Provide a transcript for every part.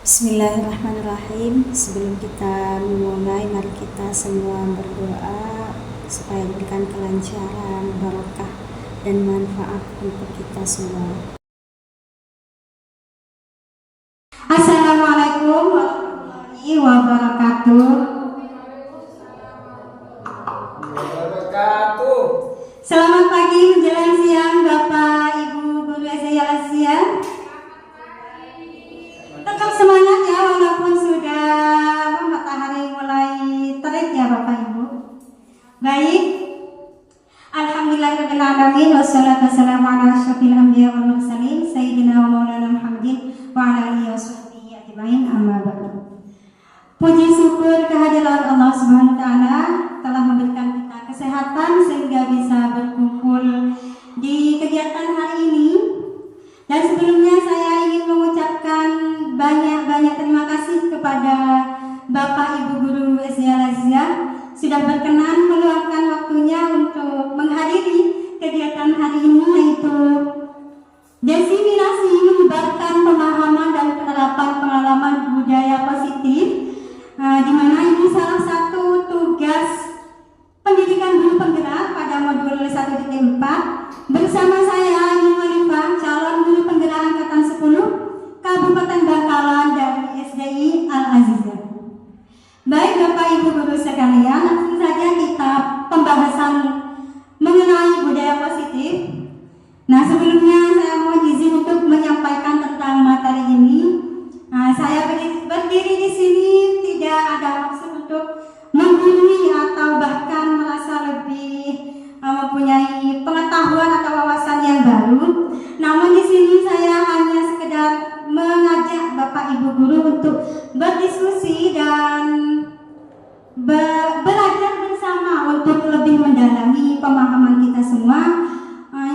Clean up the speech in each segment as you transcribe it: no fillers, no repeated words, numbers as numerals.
Bismillahirrahmanirrahim. Sebelum kita memulai, mari kita semua berdoa supaya diberikan kelancaran, barokah, dan manfaat untuk kita semua. Assalamualaikum warahmatullahi wabarakatuh. Selamat pagi menjelang siang Bapak Ibu Guru SD Al-Azhar. Tetap semangat ya walaupun sudah matahari mulai terik ya Bapak Ibu. Baik. Alhamdulillahirabbil alamin wassalatu wassalamu ala asyrofil anbiya wal mursalin sayyidina wa maulana Muhammadin wa ala alihi washabbihi ajmain amma ba'du. Puji syukur kehadiran Allah Subhanahu wa taala telah memberikan kita kesehatan sehingga bisa berkumpul di kegiatan hari ini. Dan sebelumnya saya ingin mengucapkan banyak terima kasih kepada Bapak Ibu Guru SD Al-Azhar sudah berkenan meluangkan waktunya untuk menghadiri kegiatan hari ini, yaitu diseminasi menyebarkan pemahaman dan penerapan pengalaman budaya positif, di mana ini salah satu tugas pendidikan guru penggerak pada modul 1.4 bersama saya Nurifah, calon guru penggerak angkatan 10 Kabupaten Bangkalan dari SDI Al-Azhar. Baik Bapak Ibu Guru sekalian, langsung saja kita pembahasan mengenai budaya positif. Nah, sebelumnya saya mohon izin untuk menyampaikan tentang materi ini. Saya berdiri di sini tidak ada maksud untuk menggurui atau bahkan merasa lebih mempunyai pengetahuan atau wawasan yang baru. Namun di sini saya hanya sekedar mengajak Bapak Ibu Guru untuk berdiskusi dan belajar bersama untuk lebih mendalami pemahaman kita semua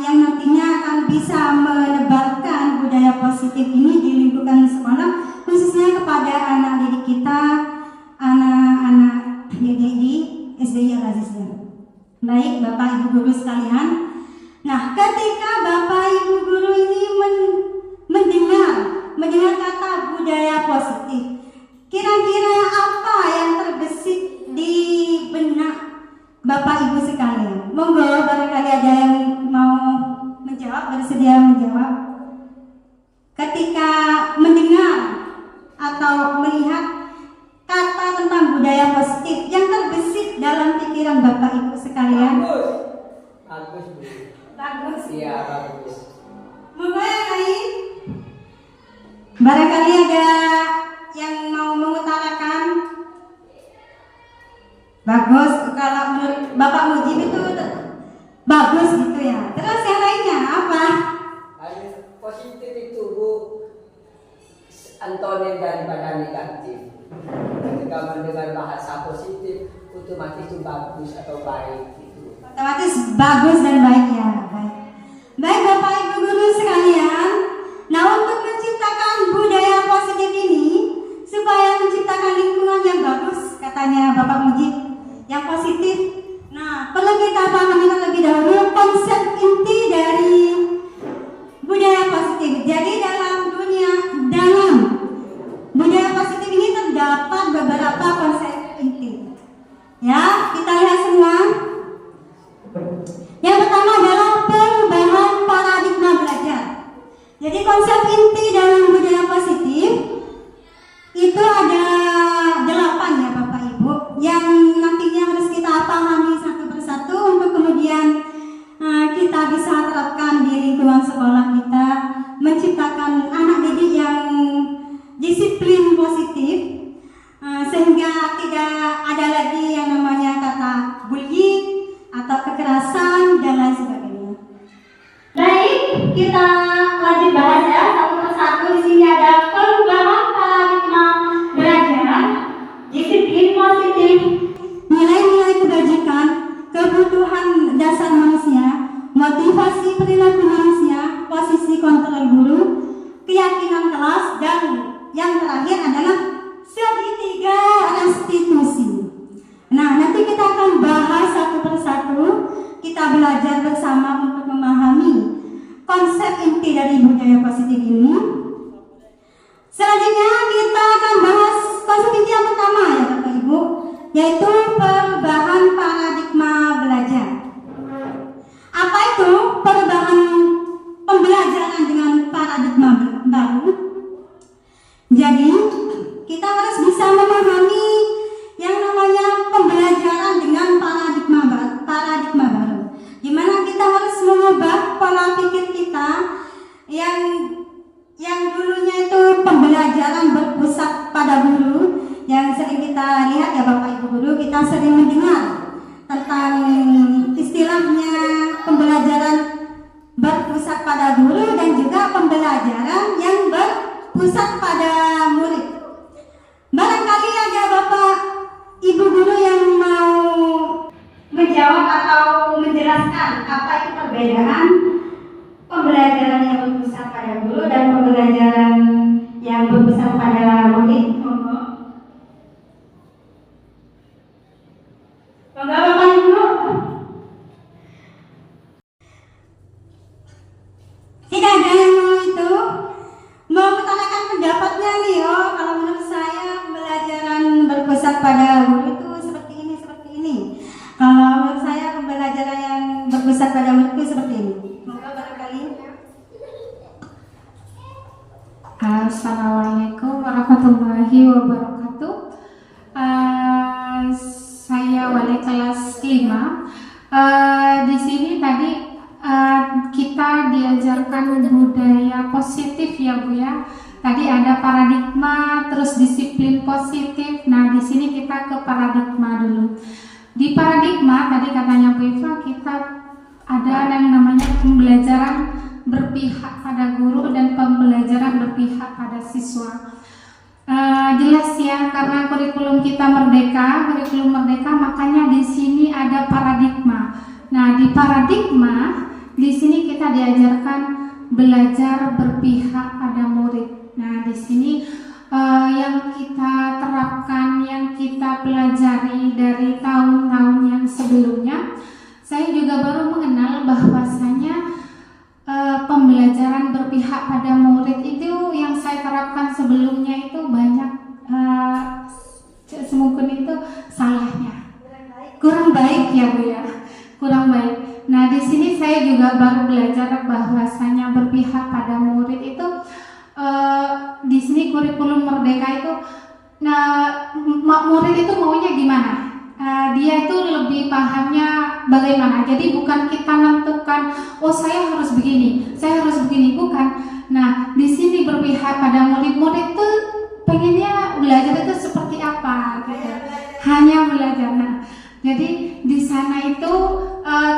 yang nantinya akan bisa menebarkan budaya positif ini di lingkungan sekolah, khususnya kepada anak didik kita, anak-anak didik di SDI Al-Azhar. Baik Bapak Ibu Guru sekalian, nah ketika Bapak Ibu Guru ini mendengar kata budaya positif, kira-kira apa yang terbesit di benak Bapak Ibu sekalian? Monggo barangkali ada yang mau menjawab, bersedia menjawab. Ketika mendengar atau melihat kata tentang budaya positif yang terbesit dalam pikiran Bapak Ibu sekalian. Bagus. Iya, bagus. Monggo yang lain. Barangkali ada yang mau mengutarakan. Bagus, kalau menurut Bapak Mujib itu bagus gitu ya. Terus yang lainnya apa? Positif itu Bu, antonim daripada negatif. Ketika mendengar bahasa positif, otomatis itu bagus atau baik gitu. Otomatis bagus dan baik ya. Baik Bapak Ibu Guru sekalian, nah untuk menciptakan budaya positif ini, supaya menciptakan lingkungan yang bagus, katanya Bapak Mujib, yang positif. Nah, perlu kita pahami terlebih dahulu konsep inti dari budaya positif. Jadi dalam budaya positif ini terdapat beberapa konsep inti. Ya, kita lihat semua. Yang pertama adalah perubahan paradigma belajar. Jadi konsep inti dalam budaya positif itu ada 8 ya Bapak Ibu, yang nantinya harus kita pahami satu persatu untuk kemudian kita bisa terapkan di lingkungan sekolah kita, menciptakan anak didik yang disiplin positif, sehingga tidak ada lagi yang namanya kata bullying atau kekerasan dan lain sebagainya. Baik, kita lanjut bahas ya satu persatu. Di sini ada perubahan paradigma belajar, disiplin positif, nilai-nilai kebajikan, belajar bersama untuk memahami konsep inti dari budaya positif ini. Selanjutnya kita akan bahas konsep inti yang pertama ya Bapak Ibu, yaitu perubahan paradigma belajar. Apa itu perubahan pembelajaran dengan paradigma baru? Jadi kita harus bisa memahami yang namanya pembelajaran dengan paradigma baru, di mana kita harus mengubah pola pikir kita yang dulunya itu pembelajaran berpusat pada guru, yang sering kita lihat ya Bapak Ibu guru, kita sering mendengar tentang istilahnya pembelajaran berpusat pada guru dan juga pembelajaran yang berpusat pada murid. Barangkali ada Bapak Ibu guru yang mau menjawab atau menjelaskan apa itu perbedaan pembelajaran yang berpusat pada guru dan pembelajaran yang berpusat pada murid. Monggo Bapak Ibu. Tidak ada yang mau mengutarakan pendapatnya nih. Kalau menurut saya pembelajaran berpusat pada guru itu seperti ini. Kalau menurut saya pembelajaran yang berpusat pada murid itu seperti ini. Monggo barangkali. Assalamualaikum warahmatullahi wabarakatuh. Saya wali kelas 5. Di sini tadi kita diajarkan budaya positif ya Bu ya. Tadi ada paradigma, terus disiplin positif. Nah, di sini kita ke paradigma dulu. Di paradigma tadi katanya Bu Iva, kita ada yang namanya pembelajaran berpihak pada guru dan pembelajaran berpihak pada siswa. Jelas ya, karena kurikulum kita merdeka, makanya di sini ada paradigma. Nah, di paradigma di sini kita diajarkan belajar berpihak pada murid. Nah, di sini yang kita terapkan, yang kita pelajari dari tahun-tahun yang sebelumnya, saya juga baru mengenal bahwasanya pembelajaran berpihak pada murid itu yang saya terapkan sebelumnya itu banyak semungkin itu salahnya, kurang baik ya Bu ya, kurang baik. Nah, di sini saya juga baru belajar bahwasanya berpihak pada murid itu di sini kurikulum merdeka itu, nah murid itu maunya gimana? Dia itu lebih pahamnya bagaimana. Jadi bukan kita menentukan, oh saya harus begini, bukan. Nah, di sini berpihak pada murid-murid itu pengennya belajar itu seperti apa gitu. Hanya belajar. Nah, jadi di sana itu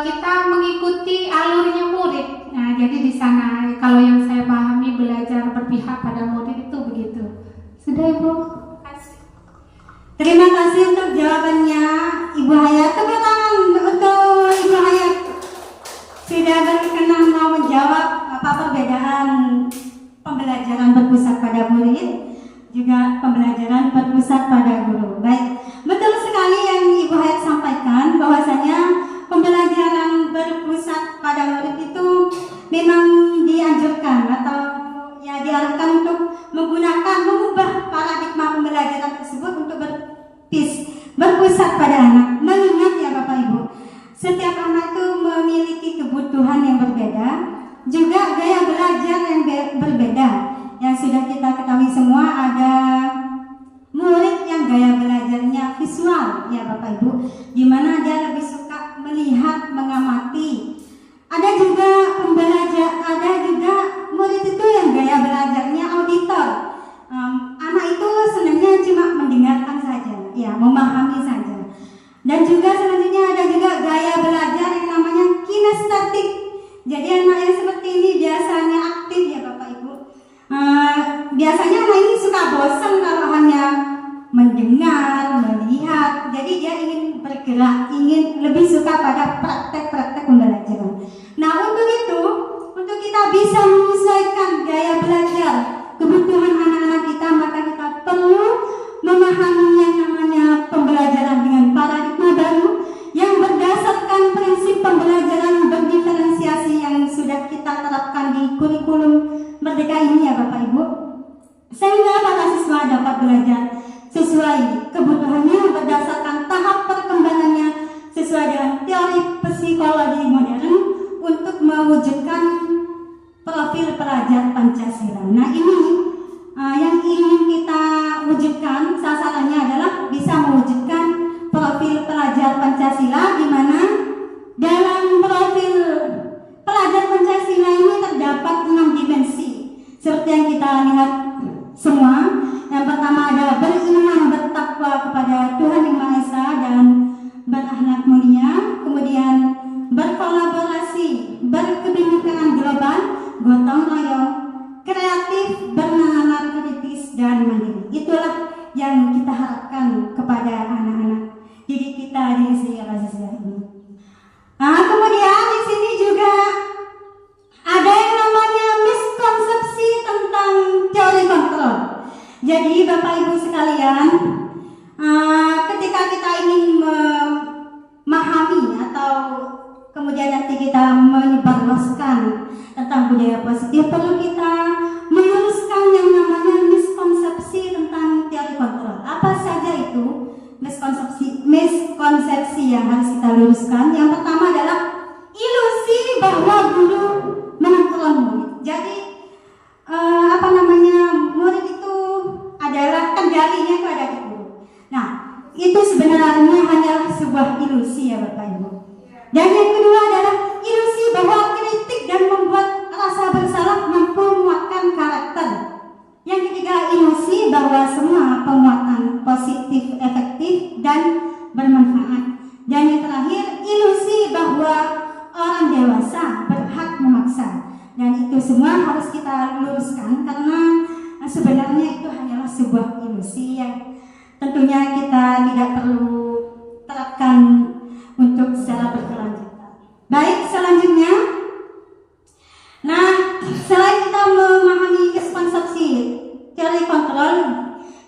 kita mengikuti alurnya murid. Nah, jadi di sana kalau yang saya pahami belajar berpihak pada murid itu begitu. Sudah Ibu? Terima kasih untuk jawabannya Ibu Hayat. Tepuk tangan untuk Ibu Hayat. Sudah berkenan mau menjawab apa perbedaan pembelajaran berpusat pada murid juga pembelajaran berpusat pada guru. Baik, betul sekali yang Ibu Hayat sampaikan bahwasanya pembelajaran berpusat pada murid itu memang dianjurkan atau ya diarahkan untuk mengubah paradigma pembelajaran tersebut untuk berpusat pada anak. Mengingat ya Bapak Ibu, setiap anak itu memiliki kebutuhan yang berbeda, juga gaya belajar yang berbeda. Yang sudah kita ketahui semua, ada murid yang gaya belajarnya visual ya Bapak Ibu, di mana dia lebih suka melihat, mengamati. Ada juga murid itu yang gaya belajarnya auditor. Anak itu senangnya cuma mendengarkan saja, ya memahami saja. Dan juga selanjutnya ada juga gaya belajar yang namanya kinestetik. Jadi anak yang seperti ini biasanya aktif ya Bapak Ibu. Biasanya anak ini suka bosan kalau hanya mendengar, melihat. Jadi dia ingin bergerak, ingin lebih suka pada praktek-praktek pembelajaran. Nah, untuk kita bisa menyesuaikan gaya belajar kebutuhan anak-anak kita, maka kita perlu memahami yang namanya pembelajaran dengan paradigma baru yang berdasarkan prinsip pembelajaran positif, perlu kita meluruskan yang namanya miskonsepsi tentang teori kontrol. Apa saja itu miskonsepsi yang harus kita luruskan? Yang pertama adalah ilusi bahwa guru mengontrol murid. Jadi murid itu adalah kendalinya itu ada di guru. Nah, itu sebenarnya hanyalah sebuah ilusi ya Bapak Ibu. Dan yang kedua adalah ilusi bahwa kritik dan membuat rasa bersalah mampu menguatkan karakter. Yang ketiga, ilusi bahwa semua penguatan positif, efektif, dan bermanfaat. Dan yang terakhir, ilusi bahwa orang dewasa berhak memaksa. Dan itu semua harus kita luruskan karena sebenarnya itu hanyalah sebuah ilusi yang tentunya kita tidak perlu terapkan untuk secara berkelanjutan. Baik, selanjutnya, nah selain kita memahami miskonsepsi teori kontrol,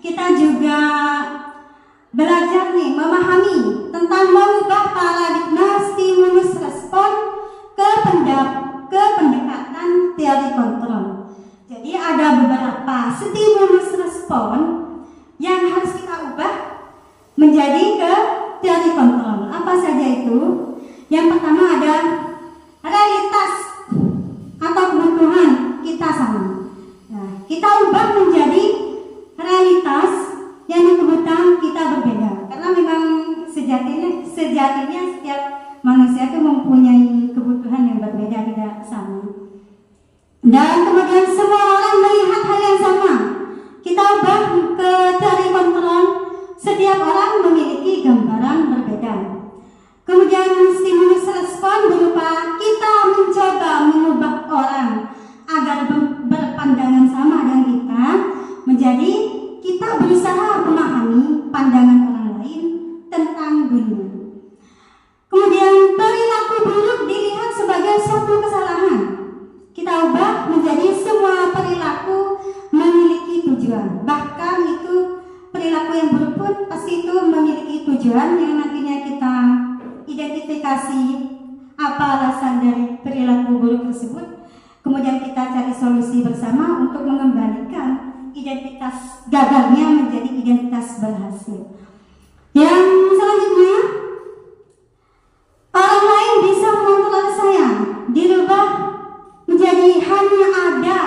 kita juga belajar nih memahami tentang mengubah paradigma stimulus respon ke pendekatan teori kontrol. Jadi ada beberapa stimulus respon yang harus kita ubah menjadi ke teori kontrol. Apa saja itu? Yang pertama ada realitas atau kebutuhan kita sama. Nah, kita ubah menjadi realitas yang kebutuhan kita berbeda. Karena memang sejatinya setiap manusia itu mempunyai kebutuhan yang berbeda, tidak sama. Dan kemudian semua orang melihat hal yang sama. Kita ubah ke teori kontrol, setiap orang memiliki gambaran berbeda. Kemudian stimulus respon berupa kita mencoba mengubah orang agar berpandangan sama dengan kita, menjadi kita berusaha memahami pandangan orang lain tentang dunia. Kemudian perilaku buruk dilihat sebagai suatu kesalahan. Kita ubah menjadi semua perilaku memiliki tujuan. Bahkan itu perilaku yang buruk pun pasti itu memiliki tujuan yang nantinya kita identifikasi apa alasan dari perilaku buruk tersebut. Kemudian kita cari solusi bersama untuk mengembalikan identitas gagalnya menjadi identitas berhasil. Yang selanjutnya, orang lain bisa mengontrol saya, dirubah menjadi hanya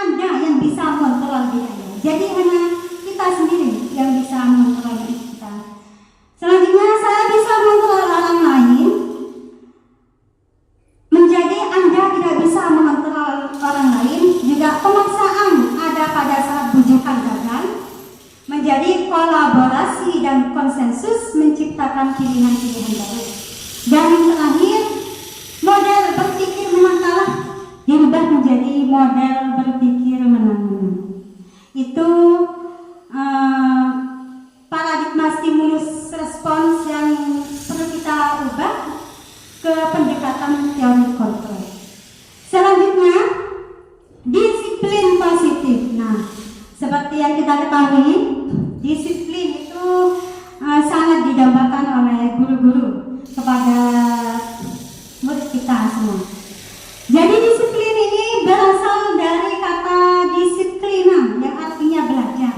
Anda yang bisa mengontrol diri Anda. Jadi hanya kita sendiri yang bisa mengontrol diri kita. Selanjutnya, saya bisa mengontrol orang lain menjadi Anda tidak bisa mengontrol orang lain. Juga pemaksaan ada pada saat bujukan gagal menjadi kolaborasi dan konsensus menciptakan pilihan-pilihan baru. Dan yang terakhir, model berpikir menang kalah dirubah menjadi model berpikir menang-menang. Itu paradigma stimulus respons yang perlu kita ubah ke pendekatan teori kontrol. Selanjutnya, disiplin positif. Nah, seperti yang kita ketahui, disiplin itu sangat didambakan oleh guru-guru kepada murid kita semua. Jadi disiplin ini berasal dari kata disiplina yang artinya belajar.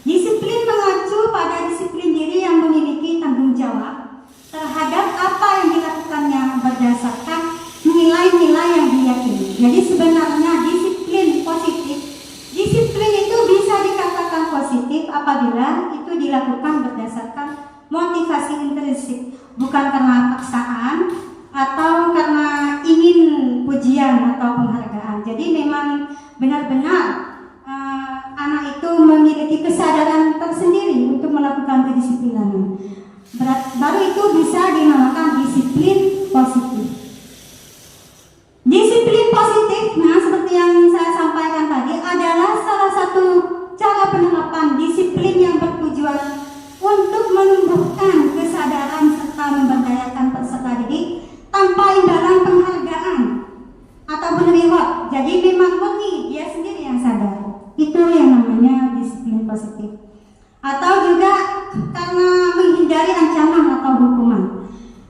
Disiplin mengacu pada disiplin diri yang memiliki tanggung jawab terhadap apa yang dilakukannya berdasarkan nilai-nilai yang diyakini. Jadi sebenarnya disiplin positif, disiplin itu bisa dikatakan positif apabila itu dilakukan berdasarkan motivasi intrinsik, bukan karena paksaan atau karena ingin pujian atau penghargaan. Jadi memang benar-benar anak itu memiliki kesadaran tersendiri untuk melakukan kedisiplinan. Baru itu bisa dinamakan disiplin positif. Disiplin positif, nah seperti yang saya sampaikan tadi, adalah salah satu cara penerapan disiplin yang bertujuan untuk menumbuhkan kesadaran serta memberdayakan peserta didik tanpa imbalan penghargaan ataupun reward. Jadi memang murni dia sendiri yang sadar. Itu yang namanya disiplin positif. Atau juga karena menghindari ancaman atau hukuman.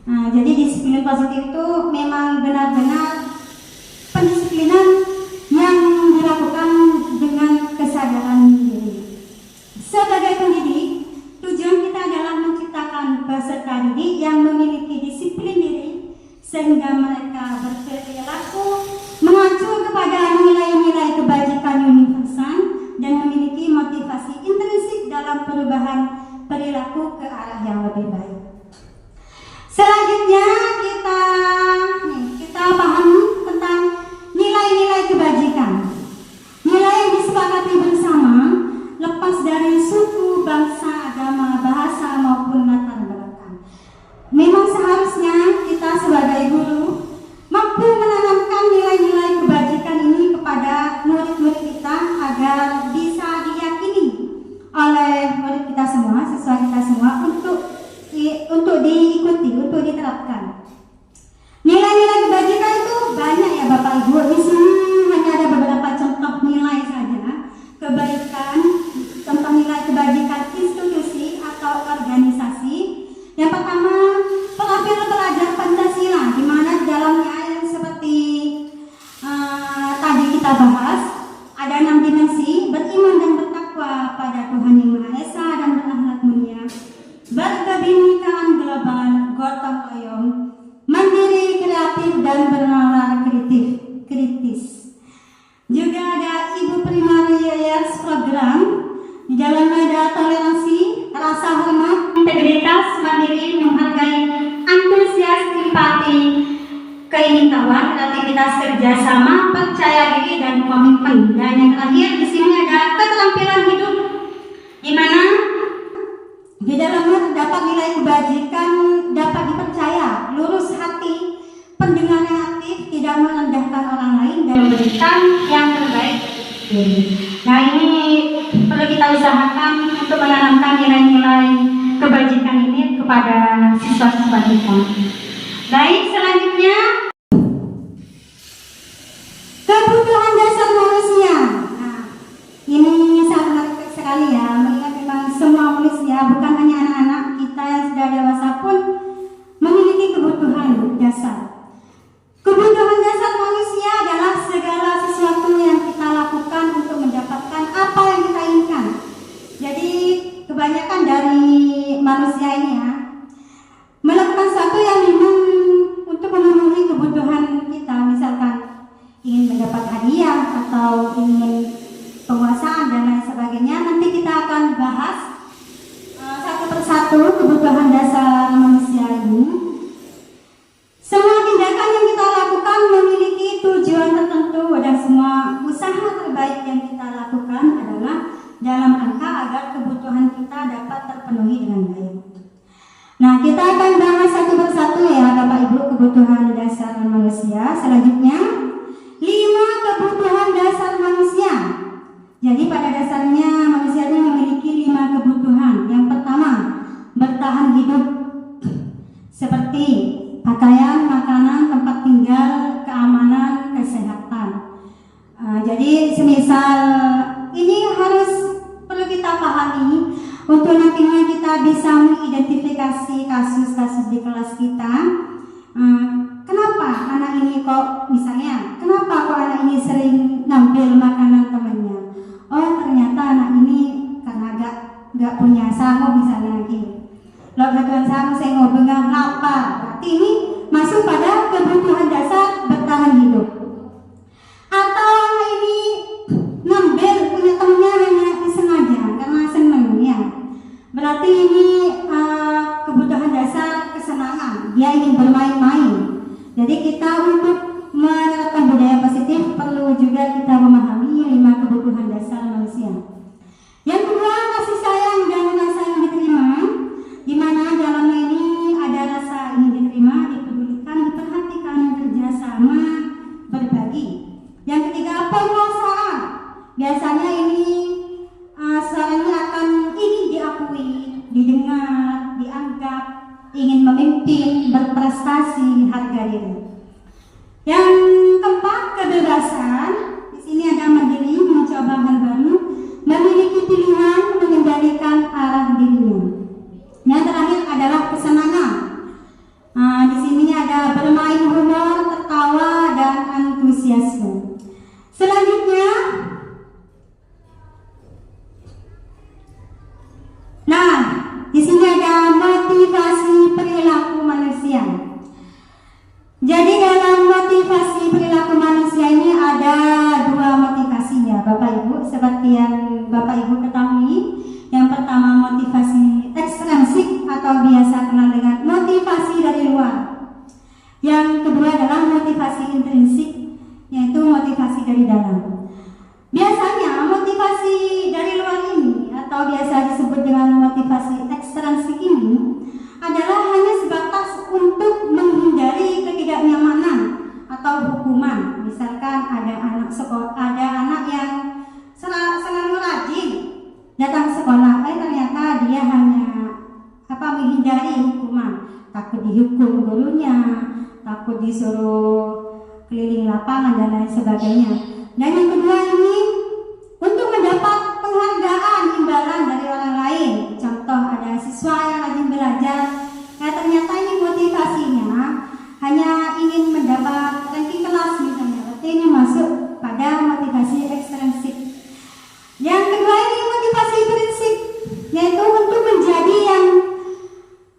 Nah, jadi disiplin positif itu memang benar-benar pendisiplinan sehingga mereka berperilaku mengacu kepada nilai-nilai kebajikan universal dan memiliki motivasi intrinsik dalam perubahan perilaku ke arah yang lebih baik. Selanjutnya kita pahami tentang nilai-nilai kebajikan. Nilai yang disepakati bersama lepas dari suku, bangsa, agama, bahasa maupun latar belakang. Memang seharusnya kita sebagai guru mampu menanamkan nilai-nilai kebajikan ini kepada murid-murid kita agar bisa diyakini oleh murid kita semua, siswa kita semua untuk diikuti, untuk diterapkan. Nilai-nilai kebajikan itu banyak ya Bapak Ibu. Di sini hanya ada beberapa contoh nilai saja. Kebaikan, contoh nilai kebajikan institusi atau organisasi. Yang pertama, profil pelajar Pancasila, di mana di dalamnya yang seperti tadi kita bahas, ada 6 dimensi: beriman dan bertakwa pada Tuhan Yang Maha Esa dan berakhlak mulia, berkebinekaan global, gotong royong, mandiri, kreatif, dan bernalar kritis. Juga ada Ibu Primarias program, di dalamnya ada toleransi, rasa hormat, integritas, mandiri, menghargai, antusias, empati, keinginan, kreativitas, kerjasama, percaya diri, dan komitmen. Dan yang terakhir di sini ada keterampilan hidup, di mana di dalamnya terdapat nilai kebajikan dapat dipercaya, lurus hati, pendengar yang aktif, tidak merendahkan orang lain, dan memberikan yang terbaik. Nah, ini perlu kita usahakan untuk menanamkan nilai-nilai kebajikan ini kepada siswa-siswa kita. Baik, selanjutnya kebutuhan dasar manusia. Nah, ini sangat menarik sekali ya, mengingat memang semua manusia, bukan hanya anak-anak, kita yang sudah dewasa pun memiliki kebutuhan dasar. Kebutuhan dasar manusia adalah segala sesuatu yang kita lakukan untuk mendapatkan apa yang kita inginkan. Jadi kebanyakan dari manusia ini ya melakukan sesuatu yang memang untuk memenuhi kebutuhan kita, misalkan ingin mendapat hadiah atau ingin penguasaan dan lain sebagainya. Nanti kita akan bahas satu persatu kebutuhan dasar manusia ini. Semua tindakan yang kita lakukan memiliki tujuan tertentu, dan semua usaha terbaik yang kita lakukan adalah dalam rangka agar kebutuhan kita dapat terpenuhi dengan baik. Nah, kita akan bahas satu persatu ya Bapak Ibu, kebutuhan dasar manusia. Selanjutnya 5 kebutuhan dasar manusia. Jadi pada dasarnya manusia ini memiliki 5 kebutuhan. Yang pertama, bertahan hidup, seperti pakaian, makanan, tempat tinggal, keamanan, kesehatan. Jadi semisal ini harus perlu kita pahami untuk nantinya kita bisa mengidentifikasi kasus-kasus di kelas kita. Kenapa anak ini kok, misalnya, kenapa kok anak ini sering ngambil makanan temannya? Oh, ternyata anak ini karena gak punya sangu misalnya gitu. Lo gak sangu saya ngobrol lapar. Berarti ini masuk pada kebutuhan dasar bertahan hidup. Atau anak ini ngambil punya temannya hanya disengaja karena seneng ya. Berarti ini kebutuhan dasar kesenangan. Dia ingin bermain-main. Jadi kita untuk menerapkan budaya positif perlu juga kita memahami 5 kebutuhan dasar manusia. Yang kedua, kasih sayang dan rasa yang diterima, di mana dalamnya ini ada rasa ingin diterima, dipedulikan, diperhatikan, kerjasama, berbagi. Yang ketiga, penguasaan. Biasanya ini seseorang ini akan ingin diakui, didengar, dianggap, ingin memimpin, berprestasi, harga diri. Yang keempat, kebebasan. Di sini ada mandiri, mencoba hal baru, memiliki pilihan, mengendalikan arah dirinya. Yang terakhir adalah kesenangan. Di sini ada bermain humor, tertawa, dan antusiasme. Selanjutnya, di sini ada motivasi perilaku manusia. Jadi dari dalam. Biasanya motivasi dari luar ini atau biasa disebut dengan motivasi ekstrinsik ini adalah hanya sebatas untuk menghindari ketidaknyamanan atau hukuman. Misalkan ada anak sekolah, ada anak yang selalu rajin datang ke sekolah, ternyata dia hanya menghindari hukuman, takut dihukum gurunya, takut disuruh keliling lapangan dan lain sebagainya. Dan yang kedua ini untuk mendapat penghargaan imbalan dari orang lain. Contoh ada siswa yang rajin belajar, ternyata ini motivasinya hanya ingin mendapat ranking kelas misalnya, berarti ini masuk pada motivasi ekstrinsik. Yang kedua ini motivasi intrinsik, yaitu untuk menjadi yang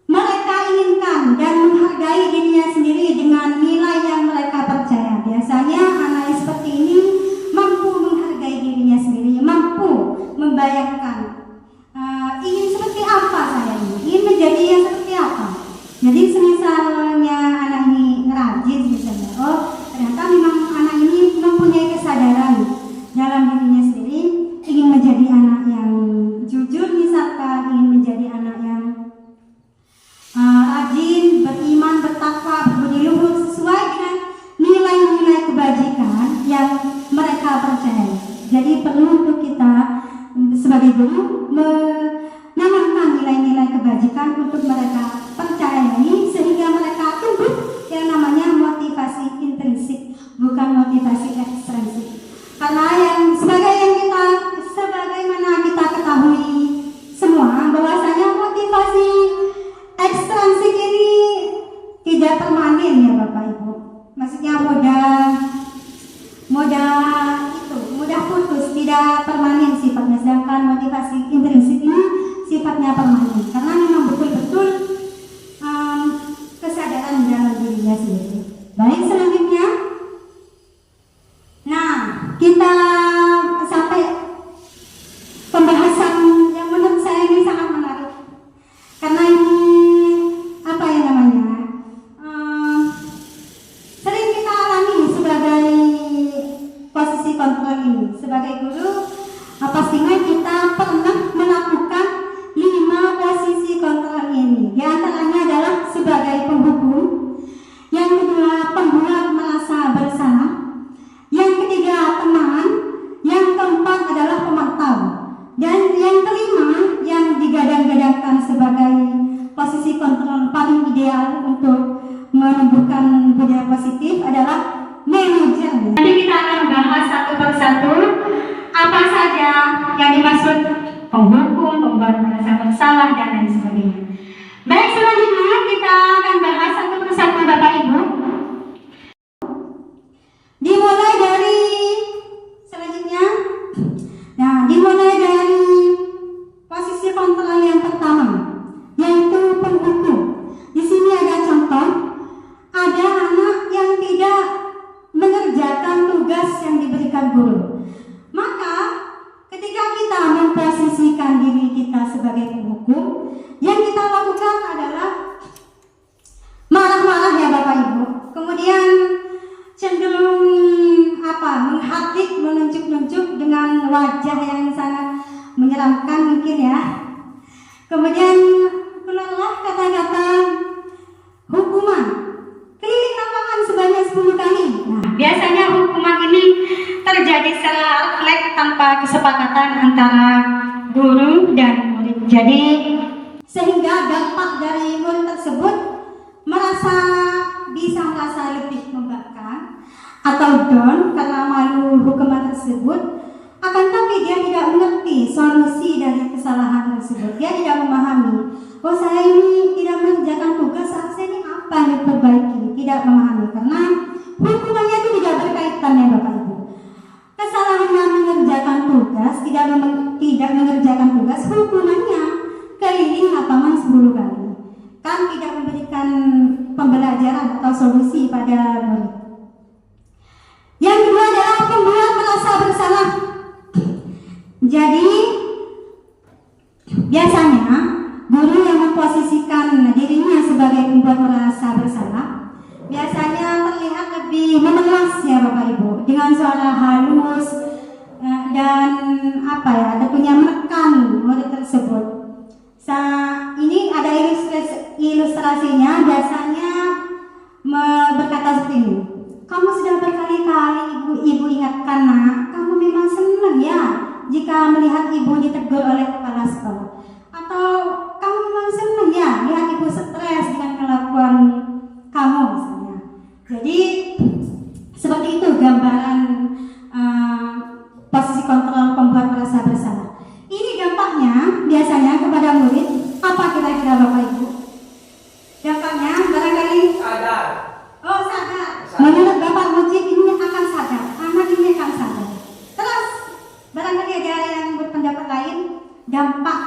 mereka inginkan dan menghargai dirinya sendiri dengan nilai yang mereka percaya. Biasanya anak seperti ini mampu menghargai dirinya sendiri, mampu membayangkan ingin seperti apa saya ini, ingin menjadi yang seperti apa. Jadi misalnya anak ini ngerajin misalnya, ternyata memang anak ini mempunyai kesadaran dalam dirinya sendiri, ingin menjadi anak yang jujur misalkan, ingin menjadi anak yang rajin, beriman, bertakwa, berbudi luhur sesuai dengan nilai-nilai kebajikan yang mereka percaya. Jadi perlu untuk kita sebagai guru menanamkan nilai-nilai kebajikan untuk mereka percayai sehingga mereka tumbuh yang namanya motivasi intrinsik, bukan motivasi ekstrinsik. Karena sebagaimana kita ketahui semua bahwasanya motivasi ekstrinsik ini tidak permanen ya Bapak Ibu. Maksudnya mudah putus, tidak permanen sifatnya. Sedangkan motivasi intrinsik ini sifatnya permanen karena memang betul-betul kesadaran dalam dirinya sendiri. Baik, selanjutnya, nah kita sampai pembahasan yang menurut saya ini sangat menarik karena ini sering kita alami sebagai posisi kontrol ini. Sebagai guru, pastinya kita pernah melakukan 5 posisi kontrol ini. Di antaranya adalah sebagai penghukum, yang kedua pembuat merasa bersalah, yang ketiga teman, yang keempat adalah pemantau, dan yang kelima yang digadang-gadangkan sebagai posisi kontrol paling ideal untuk menumbuhkan budaya positif adalah manajer. Nanti kita akan bahas satu persatu apa saja yang dimaksud penghukum, pembuat merasa bersalah dan lain sebagainya. Baik, selanjutnya kita akan bahas satu persatu Bapak Ibu. Dimulai dari posisi kontrol yang pertama, yaitu penghukum. Di sini ada contoh, ada anak yang tidak mengerjakan tugas yang diberikan guru. Maka ketika kita memposisikan diri kita sebagai penghukum, yang kita lakukan adalah marah-marah ya Bapak Ibu. Kemudian cenderung menghadik, menunjuk-nunjuk dengan wajah yang sangat menyeramkan mungkin ya. Kemudian keluarlah kata-kata hukuman keliling lapangan sebanyak 10 kali. Nah, biasanya hukuman ini terjadi secara refleks tanpa kesepakatan antara guru dan murid. Jadi sehingga dampak dari murid tersebut bisa merasa lebih membangkang atau down karena malu hukuman tersebut. Akan tapi dia tidak mengerti solusi dari kesalahan tersebut. Dia tidak memahami, saya ini tidak mengerjakan tugas, seharusnya ini apa yang diperbaiki. Tidak memahami karena hukumannya itu tidak berkaitan ya Bapak Ibu. Kesalahannya mengerjakan tugas, tidak mengerjakan tugas, hukumannya keliling lapangan 10 kali. Kan tidak memberikan pembelajaran atau solusi pada murid. Yang kedua adalah pembuat merasa bersalah. Jadi biasanya guru yang memposisikan dirinya sebagai pembuat merasa bersalah biasanya terlihat lebih memelas ya Bapak Ibu, dengan dengan suara halus dan apa ya, tentunya menekan murid tersebut. Ini ada ilustrasinya, biasanya berkata seperti ini. Kamu sudah berkali-kali ibu ingatkan nak, kamu memang senang ya jika melihat ibu ditegur oleh kepala sekolah. Atau kamu memang senang ya lihat ibu stres dengan kelakuan kamu misalnya. Jadi seperti itu gambaran posisi kontrol pembuat merasa bersalah. Ini dampaknya biasanya kepada murid apa kira-kira Bapak Ibu? Dampaknya barangkali Sadar. oh sadar. Menurut Bapak Mujib ini akan sadar, anak ini akan sadar. Terus barangkali ada yang berpendapat lain, dampak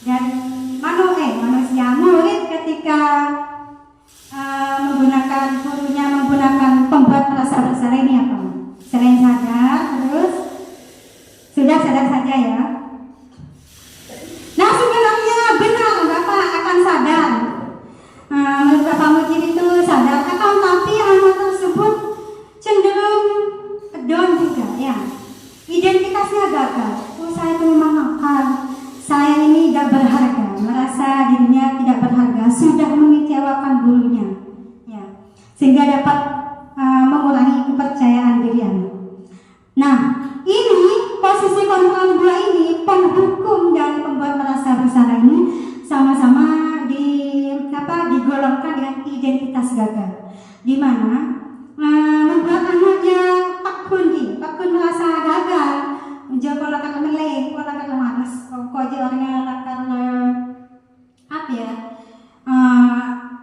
dari manusia murid ketika menggunakan pembuat merasa bersalah ini apa? Selain sadar, terus sudah sadar saja ya. Nah sebenarnya benar Bapak akan sadar. Menurut Bapak Mujib itu sadar, akan tapi anak tersebut cenderung down juga ya. Identitasnya gagal. Oh saya itu memang nakal, saya ini tidak berharga, merasa dirinya tidak berharga, sudah mengecewakan gurunya, ya, sehingga dapat mengurangi kepercayaan diri anak. Nah, ini posisi kontrol dua ini, penghukum dan pembuat merasa bersalah ini sama-sama digolongkan dengan identitas gagal, di mana membuat anaknya takun merasa gagal. Jauh kalau kata melek, kalau kata malas, kok aja orangnya karena apa ya,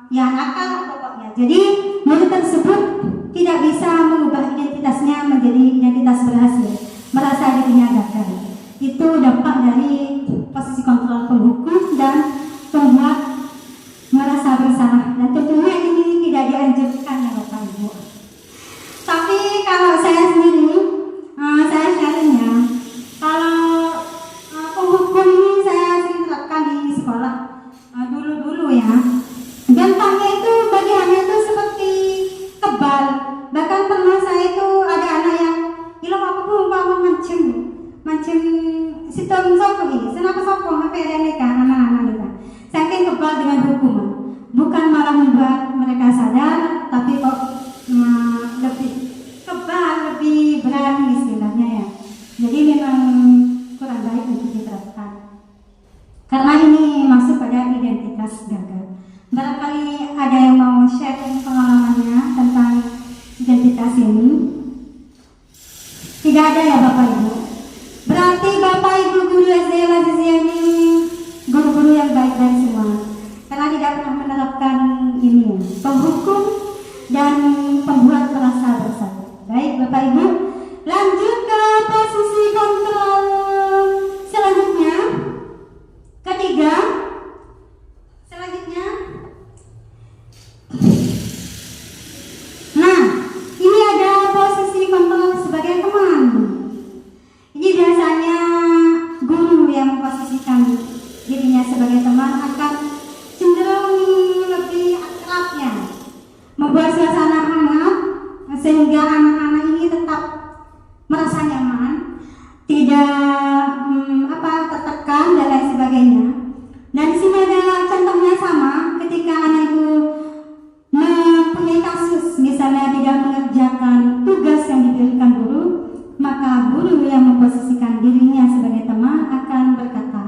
ya nakal pokoknya. Jadi murid tersebut tidak bisa mengubah identitasnya menjadi identitas berhasil, merasa dirinya gagal. Itu dampak dari posisi kontrol penghukum dan pembuat merasa bersalah. Dan tentunya ini tidak dianjurkan ya Bapak Ibu. Tapi kalau saya sendiri, saya sharingnya, kalau penghukum ini saya sering terapkan di sekolah dulu ya. Dampaknya itu bagi anak itu seperti kebal. Bahkan pernah saya itu ada anak yang ilang apa pun mancing sitom sokohi, senapa sokong apa ada mereka anak-anak mereka. Saking kebal dengan hukuman, bukan malah membuat mereka sadar, tapi kok lebih kebal, lebih berani istilahnya ya. Jadi memang kurang baik untuk diterapkan. Karena ini masuk pada identitas gagal. Barangkali ada yang mau share pengalamannya tentang identitas ini. Tidak ada ya Bapak Ibu. Berarti Bapak Ibu guru SD Lazizia ini guru-guru yang baik-baik semua. Karena tidak pernah menerapkan ini, penghukum dan pembuat merasa bersalah. Baik Bapak Ibu, lanjut ke posisi kontrol selanjutnya. Ketiga, selanjutnya. Nah, ini ada posisi kontrol sebagai teman. Ini biasanya guru yang memposisikan dirinya sebagai teman akan cenderung lebih akrabnya, membuat suasana hangat sehingga anak-anak ini tetap merasa nyaman, tidak tertekan dan lain sebagainya. Dan di sini ada contohnya sama, ketika anak itu mempunyai kasus misalnya tidak mengerjakan tugas yang diberikan guru, maka guru yang memposisikan dirinya sebagai teman akan berkata,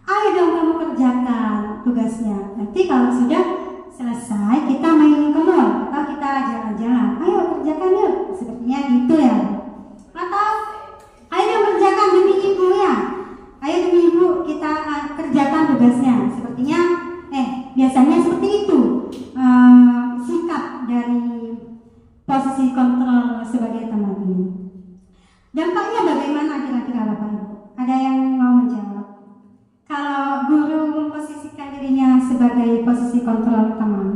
ayo dong kamu kerjakan tugasnya. Nanti kalau sudah selesai kita main ke mall atau kita jalan-jalan. Ayo kerjakan yuk. Sepertinya gitu ya. Atau ayo kerjakan demi ibu ya. Ayo demi ibu kita kerjakan tugasnya. Sepertinya biasanya seperti itu sikap dari posisi kontrol sebagai teman ini. Dampaknya bagaimana kira-kira Bapak Ibu? Ada yang mau menjawab? Kalau guru memposisikan dirinya sebagai posisi kontrol teman,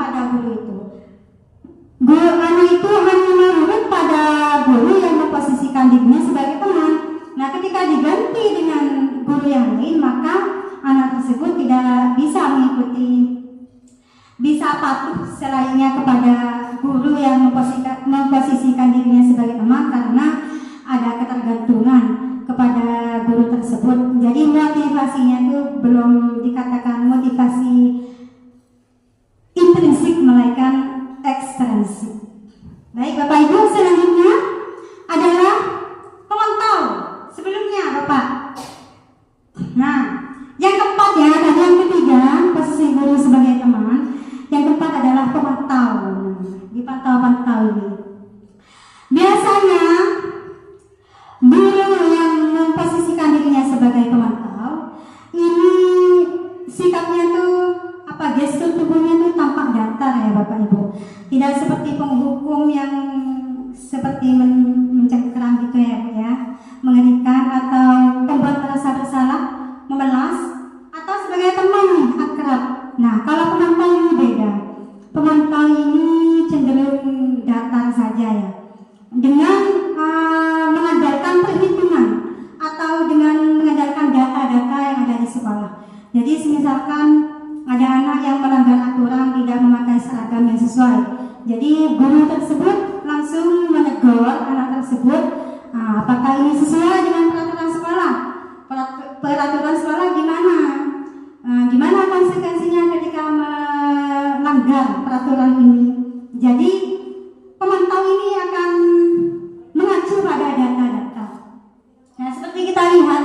pada guru itu. Guru anak itu hanya menurut pada guru yang memposisikan dirinya sebagai teman. Nah, ketika diganti dengan guru yang lain, maka anak tersebut tidak bisa patuh selainnya kepada guru yang memposisikan dirinya sebagai teman, karena ada ketergantungan kepada guru tersebut. Jadi motivasinya itu belum dikatakan motivasi intrinsik, melainkan ekstrinsik. Baik Bapak Ibu, selanjutnya adalah pemantau. Sebelumnya Bapak. Nah, yang keempat ya, tadi yang ketiga posisi guru sebagai teman. Yang keempat adalah pemantau. Dipantau-pantau ini. Biasanya guru yang memposisikan dirinya sebagai pemantau ini sikapnya tuh gestur tubuhnya tuh tampak datar ya Bapak Ibu. Tidak seperti penghukum yang seperti mencengkeram gitu ya Bu ya, mengerikan, atau membuat merasa bersalah, memelas, atau sebagai teman akrab. Nah, kalau pemantau ini beda. Pemantau ini cenderung datar saja ya, dengan mengandalkan perhitungan atau dengan mengandalkan data-data yang ada di sekolah. Jadi misalkan ada anak yang melanggar aturan, tidak memakai seragam yang sesuai, jadi guru tersebut langsung menegur anak tersebut, apakah ini sesuai dengan peraturan sekolah? Peraturan sekolah gimana? Gimana konsekuensinya ketika melanggar peraturan ini? Jadi pemantau ini akan mengacu pada data-data. Nah, seperti kita lihat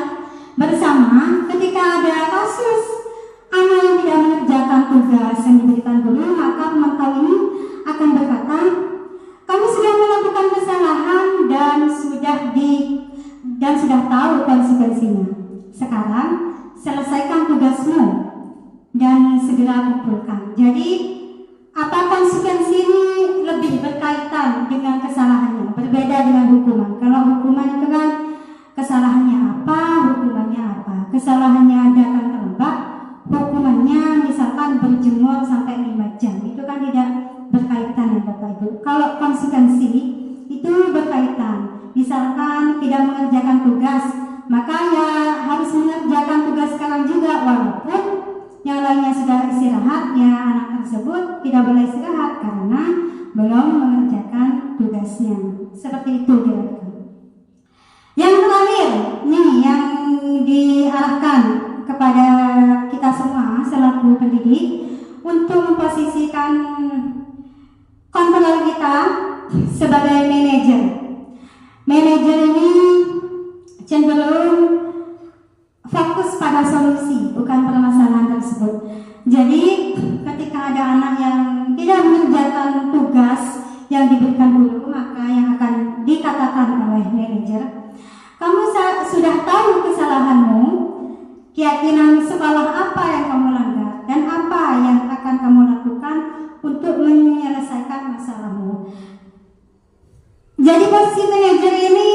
bersama, ketika ada kasus anak yang tidak mengerjakan tugas yang diberikan guru, maka pemantau ini akan berkata, kami sudah melakukan kesalahan dan sudah tahu konsekuensinya. Sekarang selesaikan tugasmu dan segera kumpulkan. Jadi apa konsekuensi ini lebih berkaitan dengan kesalahannya, berbeda dengan hukuman. Kalau hukuman itu kan kesalahannya apa, hukumannya apa. Kesalahannya datang terlambat, hukumannya misalkan berjemur sampai 5 jam. Itu kan tidak berkaitan ya Bapak Ibu. Kalau konsekuensi itu berkaitan. Misalkan tidak mengerjakan tugas, maka ya harus mengerjakan tugas sekarang juga, walaupun yang lainnya sudah istirahat, ya anak tersebut tidak boleh istirahat karena belum mengerjakan tugasnya. Seperti itu kira-kira. Yang terakhir, nih yang diarahkan kepada kita semua selaku pendidik untuk memposisikan kontrol kita sebagai manajer. Manajer ini cenderung fokus pada solusi, bukan permasalahan tersebut. Jadi ketika ada anak yang tidak mengerjakan tugas yang diberikan guru, maka yang akan dikatakan oleh manajer, kamu sudah tahu kesalahanmu, keyakinan sekolah apa yang kamu langgar, dan apa yang akan kamu lakukan untuk menyelesaikan masalahmu. Jadi posisi manajer ini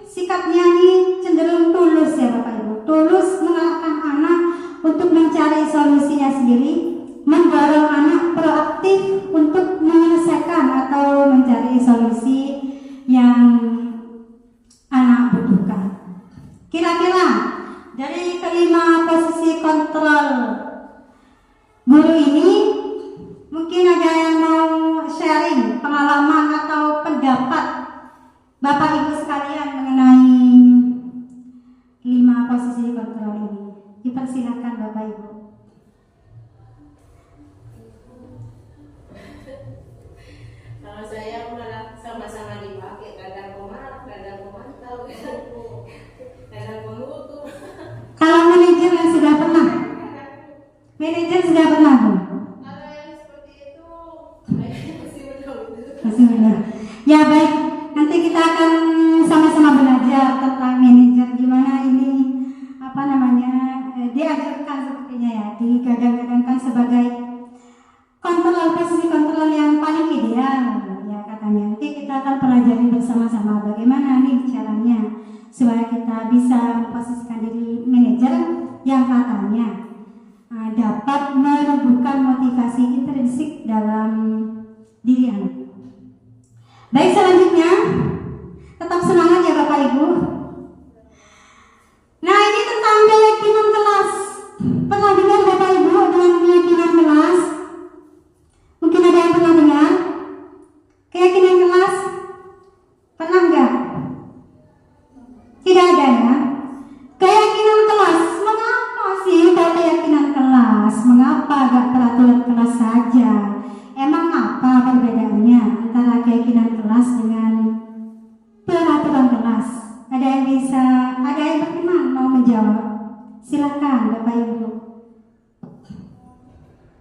sikapnya ini cenderung tulus ya Bapak Ibu, tulus mengarahkan anak untuk mencari solusinya sendiri, mendorong anak proaktif untuk menyelesaikan atau mencari solusi yang anak butuhkan. Kira-kira dari kelima posisi kontrol guru ini, mungkin ada yang mau sharing pengalaman atau pendapat Bapak Ibu sekalian mengenai 5 posisi kontrol ini. Dipersilakan Bapak Ibu. Kalau saya malah sama-sama dipakai, kadang pemarah, kadang pemantau, kadang penghukum. Kalau manajer yang sudah pernah, manajer sudah pernah Bu? Kalau yang seperti itu, masih benar. Masih benar. Ya baik, nanti kita akan sama-sama belajar tentang manajer, gimana ini diajarkan sepertinya ya, digadang-gadangkan sebagai posisi kontrol yang paling ideal ya katanya. Nanti kita akan pelajari bersama-sama bagaimana nih caranya supaya kita bisa memposisikan diri manajer yang katanya dapat menumbuhkan motivasi intrinsik dalam diri anak. Baik, selanjutnya tetap semangat ya Bapak Ibu. Nah, ini tentang keyakinan kelas. Pernah dengar Bapak Ibu dengan keyakinan kelas? Mungkin ada yang pernah dengar keyakinan kelas? Pernah enggak? Tidak ada ya. Keyakinan kelas, mengapa sih kalau keyakinan kelas? Mengapa gak peraturan kelas saja? Emang apa perbedaannya antara keyakinan kelas dengan peraturan kelas? Ada yang berkenan mau menjawab? Silakan Bapak Ibu.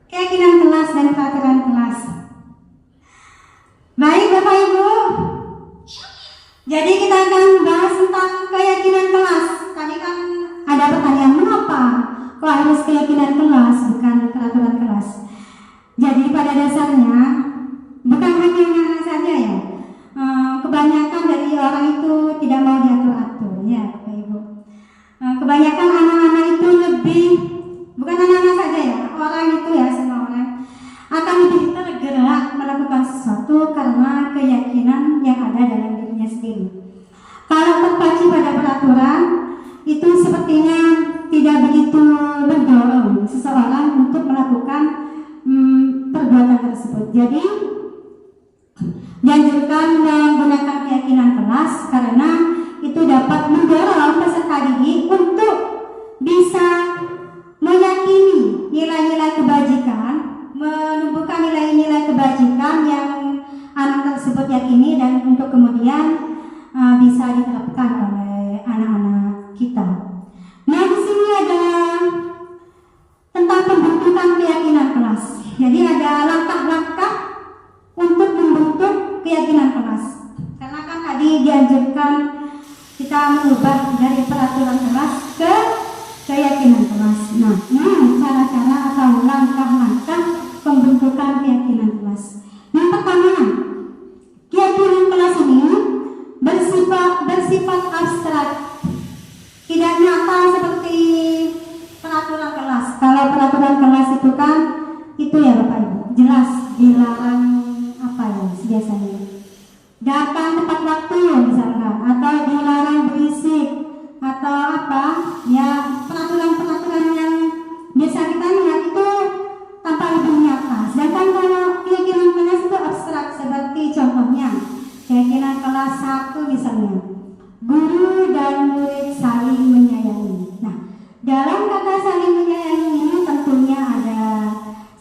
Keyakinan kelas dan peraturan kelas. Baik Bapak Ibu. Jadi kita akan bahas tentang keyakinan kelas. Tadi kan ada pertanyaan, mengapa kok harus keyakinan kelas bukan peraturan kelas? Jadi pada dasarnya bukan hanya anak-anak saja ya. Kebanyakan dari orang itu tidak mau diatur-atur ya Bapak Ibu. Kebanyakan anak-anak itu lebih, bukan anak-anak saja ya, orang itu ya, semua orang akan lebih tergerak melakukan sesuatu karena keyakinan yang ada dalam dirinya sendiri. Kalau terpacu pada peraturan, itu sepertinya tidak begitu mendorong seseorang untuk melakukan perbuatan tersebut. Jadi dianjurkan menggunakan keyakinan kelas karena itu dapat mendorong peserta didik untuk bisa meyakini nilai-nilai kebajikan, menumbuhkan nilai-nilai kebajikan yang anak tersebut yakini dan untuk kemudian bisa diterapkan oleh anak-anak kita. Nah, di sini ada tentang pembentukan keyakinan kelas. Jadi ada langkah-langkah untuk membentuk keyakinan kelas. Karena kan tadi dianjurkan kita mengubah dari peraturan kelas ke keyakinan kelas. Nah, cara-cara atau langkah-langkah pembentukan keyakinan kelas. Yang pertama, keyakinan kelas ini bersifat abstrak, tidak nyata seperti peraturan kelas. Kalau peraturan kelas itu kan itu ya Bapak Ibu, jelas dilarang apa ya biasanya, datang tepat waktu misalkan, atau dilarang berisik atau apa ya, peraturan-peraturan yang biasa kita lihat itu tanpa lebih nyata. Sedangkan kalau keyakinan kelas itu abstrak, seperti contohnya keyakinan kelas 1 misalnya, guru dan murid saling menyayangi. Nah, dalam kata saling menyayangi ini tentunya ada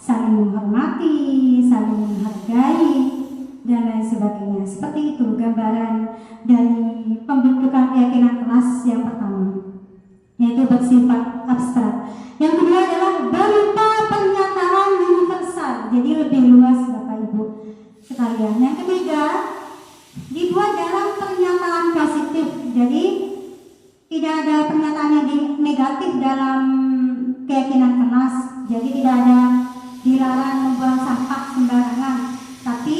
saling menghormati, saling menghargai, dan lain sebagainya. Seperti itu gambaran dari pembentukan keyakinan kelas yang pertama, yaitu bersifat abstrak. Yang kedua adalah berupa pernyataan universal, jadi lebih luas Bapak Ibu sekalian. Yang ketiga, dibuat dalam pernyataan positif, jadi tidak ada pernyataan yang negatif dalam keyakinan kelas. Jadi tidak ada dilarang membuang sampah sembarangan, tapi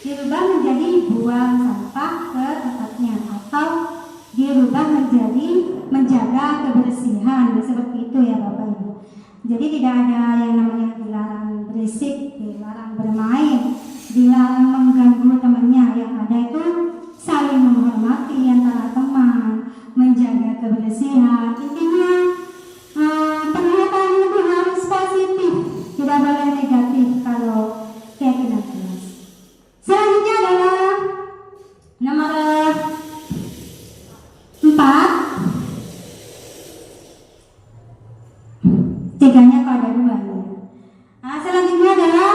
dirubah menjadi buang sampah ke tempatnya, atau dirubah menjadi menjaga kebersihan, seperti itu ya Bapak Ibu. Jadi tidak ada yang namanya dilarang berisik, dilarang bermain, dilarang mengganggu temannya. Yang ada itu saling menghormati antara teman, menjaga kebersihan. Intinya pernyataan itu harus positif, tidak boleh negatif kalau keyakinan kelas. Selanjutnya adalah nomor 4. Tiganya kok ada 2 ya. Nah, selanjutnya adalah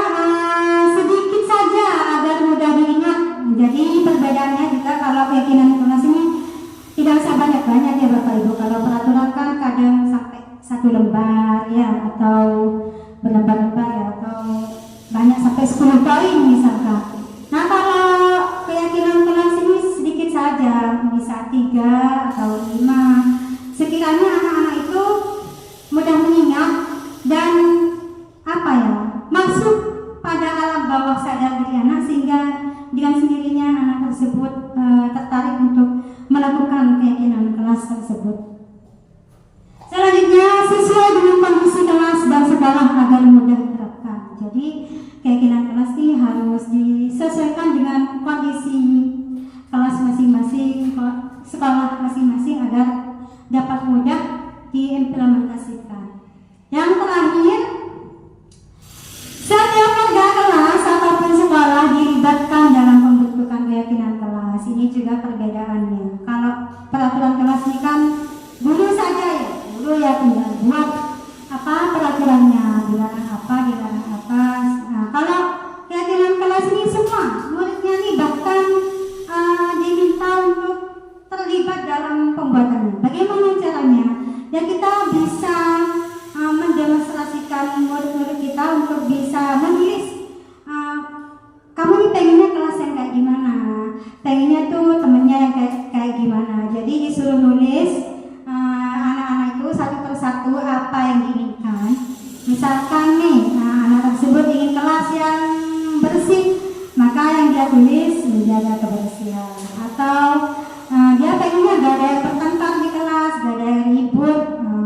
sedikit saja agar mudah diingat. Jadi perbedaannya juga kalau keyakinan kelas ini tidak usah banyak-banyak ya Bapak Ibu. Kalau peraturan kan kadang sampai 1 lembar ya, atau berlembar-lembar ya, atau banyak sampai 10 poin misalkan. Nah, kalau keyakinan kelas ini sedikit saja, bisa 3 atau 5. Sekiranya anak-anak itu mudah mengingat dan apa ya, masuk pada alam bawah sadar diri anak, sehingga dengan sendirinya anak tersebut tertarik untuk melakukan keyakinan kelas tersebut. Selanjutnya, sesuai dengan kondisi kelas dan dilakukan. Jadi keyakinan kelas ini harus disesuaikan dengan kondisi kelas masing-masing, sekolah masing-masing agar dapat mudah diimplementasikan. Yang terakhir, setiap warga kelas ataupun sekolah dilibatkan dalam pembentukan keyakinan kelas. Ini juga perbedaannya. Kalau peraturan kelas ini kan guru saja ya, guru ya tinggal buat peraturannya, dilarang apa. Nah, kalau keyakinan kelas ini semua muridnya nih bahkan diminta untuk terlibat dalam pembuatannya. Bagaimana caranya? Ya kita bisa mendemonstrasikan murid-murid kita untuk bisa menulis kamu nih pengennya kelas yang kayak gimana, pengennya tuh temennya yang kayak gimana. Jadi disuruh nulis anak-anak itu satu persatu apa yang diinginkan. Misalkan nih anak tersebut ingin kelas yang bersih, maka yang dia tulis menjaga kebersihan. Atau dia pengennya gak ada yang bertengkar di kelas, gak ada yang ribut,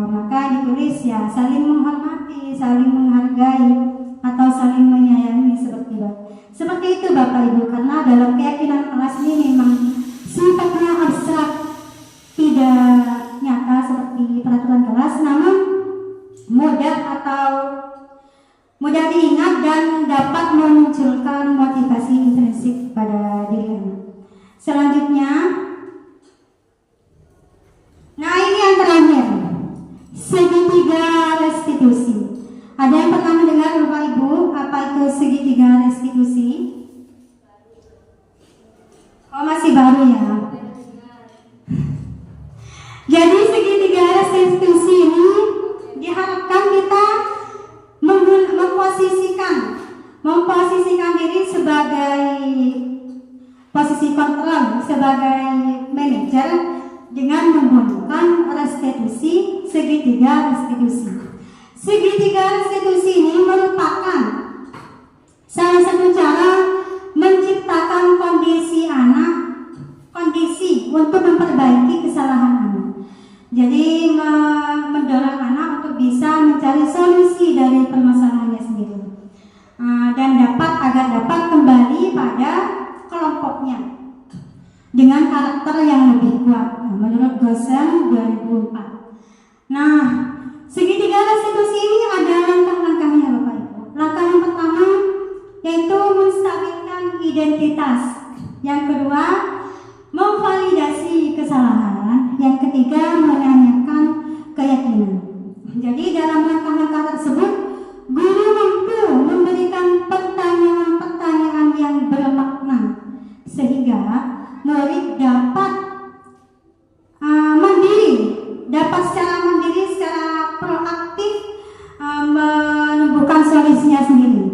maka ditulis ya saling menghormati, saling menghargai, atau saling menyayangi seperti itu Bapak Ibu. Karena dalam keyakinan kelas ini memang sifatnya abstrak, tidak nyata seperti peraturan kelas, namun mudah diingat dan dapat memunculkan motivasi intrinsik pada diri anak. Selanjutnya, nah ini yang terakhir, segitiga restitusi. Ada yang pernah mendengar Bapak Ibu apa itu segitiga restitusi? Oh masih baru ya. Jadi segitiga restitusi ini diharapkan kita memposisikan diri sebagai posisi kontrol, sebagai manajer dengan menggunakan restitusi, segitiga restitusi. Segitiga restitusi ini merupakan salah satu cara menciptakan kondisi untuk memperbaiki kesalahan anak. Jadi mendorong anak untuk bisa mencari solusi dari permasalahannya sendiri dan agar dapat kembali pada kelompoknya dengan karakter yang lebih kuat menurut Gosen 2004. Nah, segitiga restitusi ini ada langkah-langkahnya Bapak Ibu. Langkah yang pertama yaitu menstabilkan identitas. Yang kedua, memvalidasi kesalahan. Yang ketiga, menanyakan keyakinan. Jadi dalam langkah-langkah tersebut, guru mampu memberikan pertanyaan-pertanyaan yang bermakna sehingga murid dapat dapat secara mandiri, secara proaktif menumbuhkan solusinya sendiri,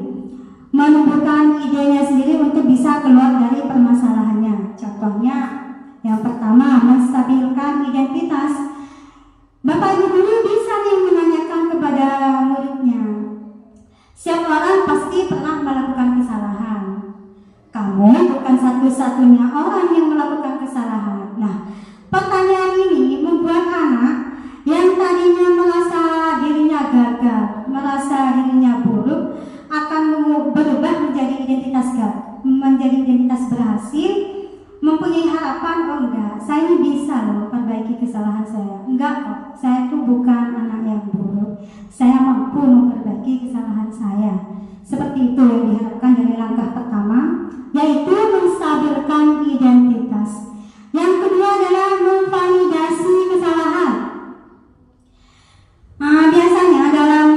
menumbuhkan idenya sendiri untuk bisa keluar dari permasalahannya. Contohnya, yang pertama, menstabilkan identitas. Bapak Ibu guru bisa nih menanyakan kepada muridnya, setiap orang pasti pernah melakukan kesalahan. Kamu bukan satu-satunya orang yang melakukan kesalahan. Nah, pertanyaan ini membuat anak yang tadinya merasa dirinya gagal, merasa dirinya buruk, akan berubah menjadi identitas berhasil, mempunyai harapan, oh enggak, saya ini bisa loh perbaiki kesalahan saya. Enggak kok, saya itu bukan anak yang buruk, saya mampu memperbaiki kesalahan saya. Seperti itu yang diharapkan dari langkah pertama, yaitu menstabilkan identitas. Yang kedua adalah memvalidasi kesalahan. Biasanya dalam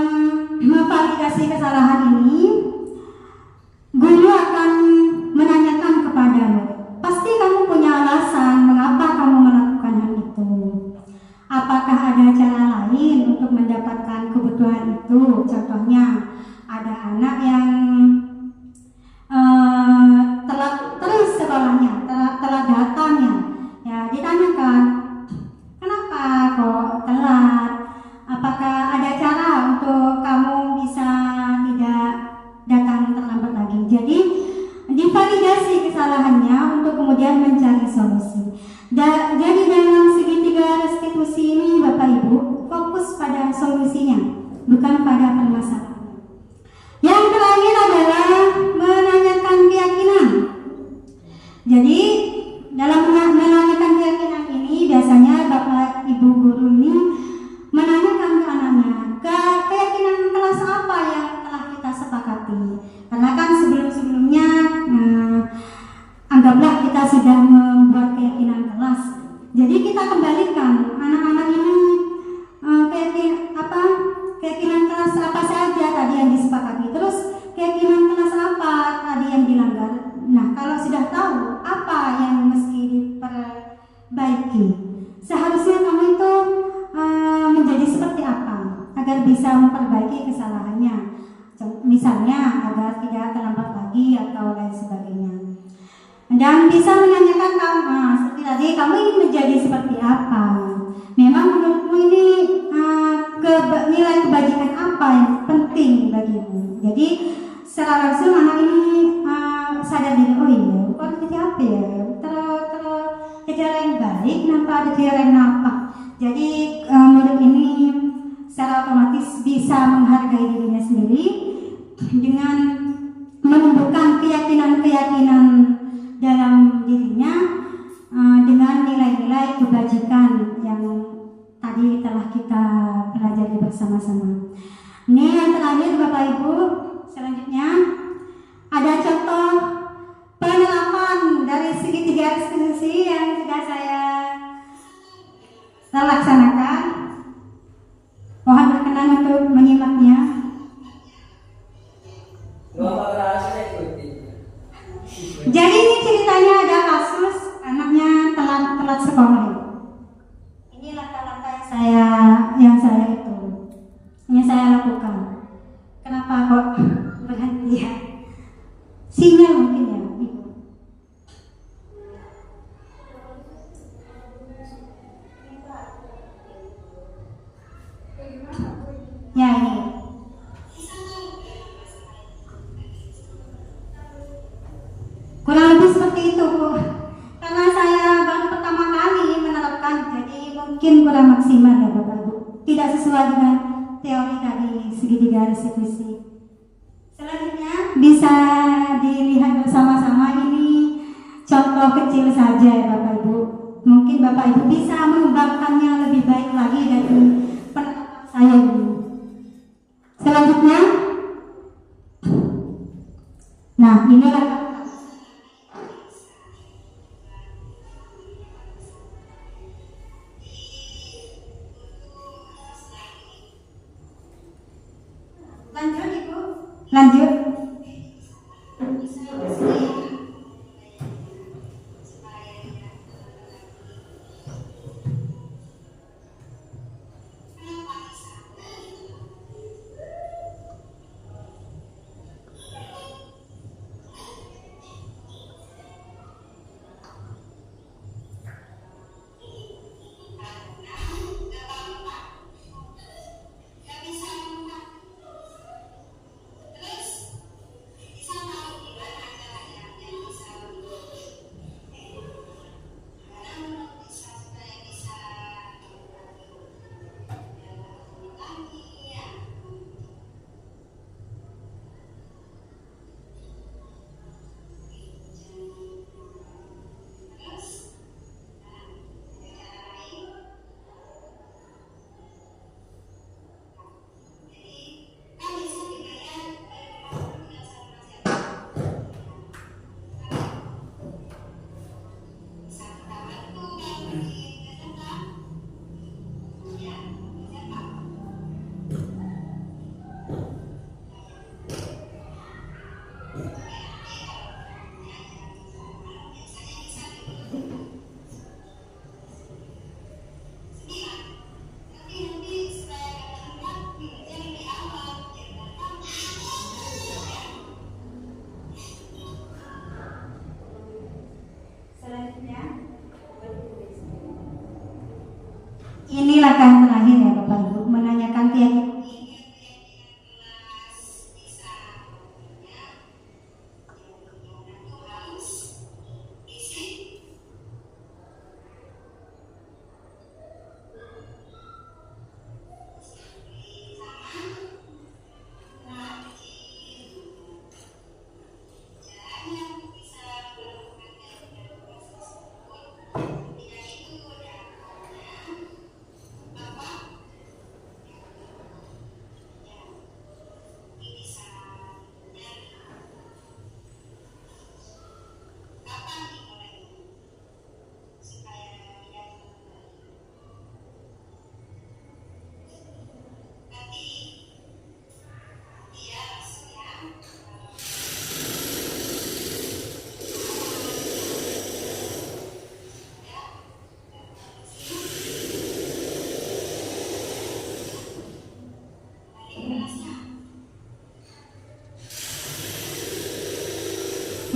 memvalidasi kesalahan ini, guru akan menanyakan kepada murid, pasti kamu punya alasan mengapa kamu melakukan hal itu. Apakah ada cara lain untuk mendapatkan kebutuhan itu? Contohnya, ada anak yang telat terus sekolahnya, telat datangnya. Ya, ditanyakan, kenapa kok telat? Apakah ada cara untuk kamu bisa tidak datang terlambat lagi? Jadi divalidasi kesalahannya untuk kemudian mencari solusi. Jadi dalam segitiga restitusi ini Bapak Ibu fokus pada solusinya, bukan pada permasalahan. Yang kesalahannya. Misalnya agar tidak terlambat lagi atau lain sebagainya. Dan bisa menanyakan kamu, seperti tadi, kamu ingin menjadi seperti apa? Memang menurutmu ini nilai kebajikan apa yang penting bagimu? Jadi secara langsung anak ini sadar diri, oh iya, kok jadi apa ya? Jadi orang yang baik, kenapa ada dia yang apa? Jadi murid ini secara otomatis bisa menghargai dirinya sendiri dengan menumbuhkan keyakinan-keyakinan dalam dirinya dengan nilai-nilai kebajikan yang tadi telah kita pelajari bersama-sama. Ini yang terakhir Bapak Ibu, selanjutnya ada contoh penerapan dari segitiga eksekusi yang sudah saya laksanakan. Mohon berkenan untuk menyimaknya. Jadi ini ceritanya ada kasus anaknya telat sekolah. Ini langkah-langkah yang saya lakukan. Kenapa kok berhenti ya? Sinyal mungkin ya, Ibu. Ya ini. Kurang lebih seperti itu, Bu. Karena saya baru pertama kali menerapkan, jadi mungkin kurang maksimal ya Bapak Ibu. Tidak sesuai dengan teori dari segitiga eksekusi. Selanjutnya bisa dilihat bersama-sama, ini contoh kecil saja ya Bapak Ibu. Mungkin Bapak Ibu bisa mengembangkannya lebih baik lagi dari penerapan saya ini. Selanjutnya, nah inilah lanjut Ibu, lanjut.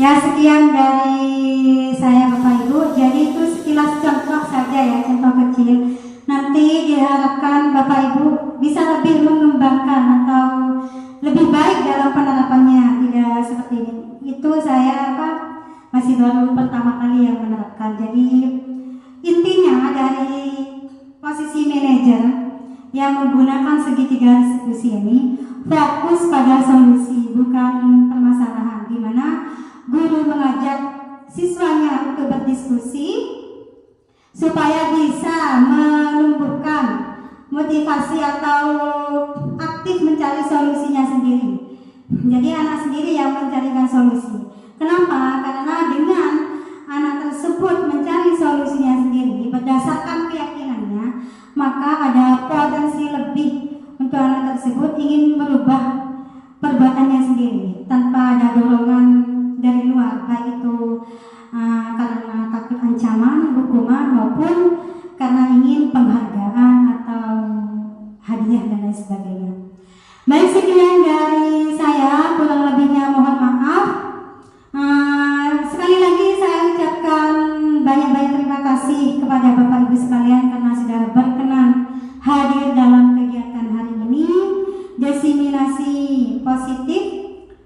Ya, sekian dari saya Bapak Ibu. Jadi itu sekilas contoh saja ya, contoh kecil. Nanti diharapkan Bapak Ibu bisa lebih mengembangkan atau lebih baik dalam penerapannya, tidak seperti ini. Itu saya masih baru pertama kali yang menerapkan. Jadi intinya dari posisi manajer yang menggunakan segitiga restitusi ini fokus pada solusi, bukan permasalahan, di mana guru mengajak siswanya untuk berdiskusi supaya bisa menumbuhkan motivasi atau aktif mencari solusinya sendiri. Jadi anak sendiri yang mencarikan solusi. Kenapa? Karena dengan anak tersebut mencari solusinya sendiri berdasarkan keyakinannya, maka ada potensi lebih untuk anak tersebut ingin merubah perbuatannya sendiri tanpa ada dorongan dari luar, baik itu karena takut ancaman, hukuman, maupun karena ingin penghargaan atau hadiah dan lain sebagainya. Baik, sekian dari saya, kurang lebihnya mohon maaf. Sekali lagi saya ucapkan banyak-banyak terima kasih kepada Bapak Ibu sekalian karena sudah berkenan hadir dalam kegiatan hari ini. Diseminasi positif,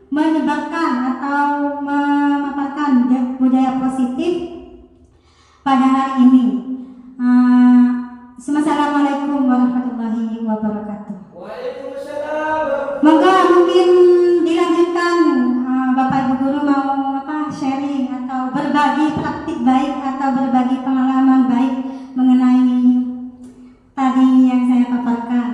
menyebarkan atau memaparkan budaya positif pada hari ini. Assalamualaikum warahmatullahi wabarakatuh. Waalaikumsalam. Moga mungkin dilanjutkan, Bapak Ibu guru mau sharing atau berbagi praktik baik atau berbagi pengalaman baik mengenai tadi yang saya paparkan.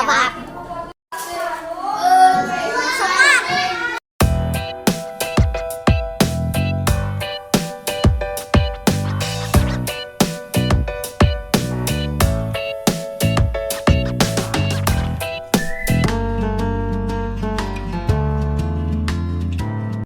Pak.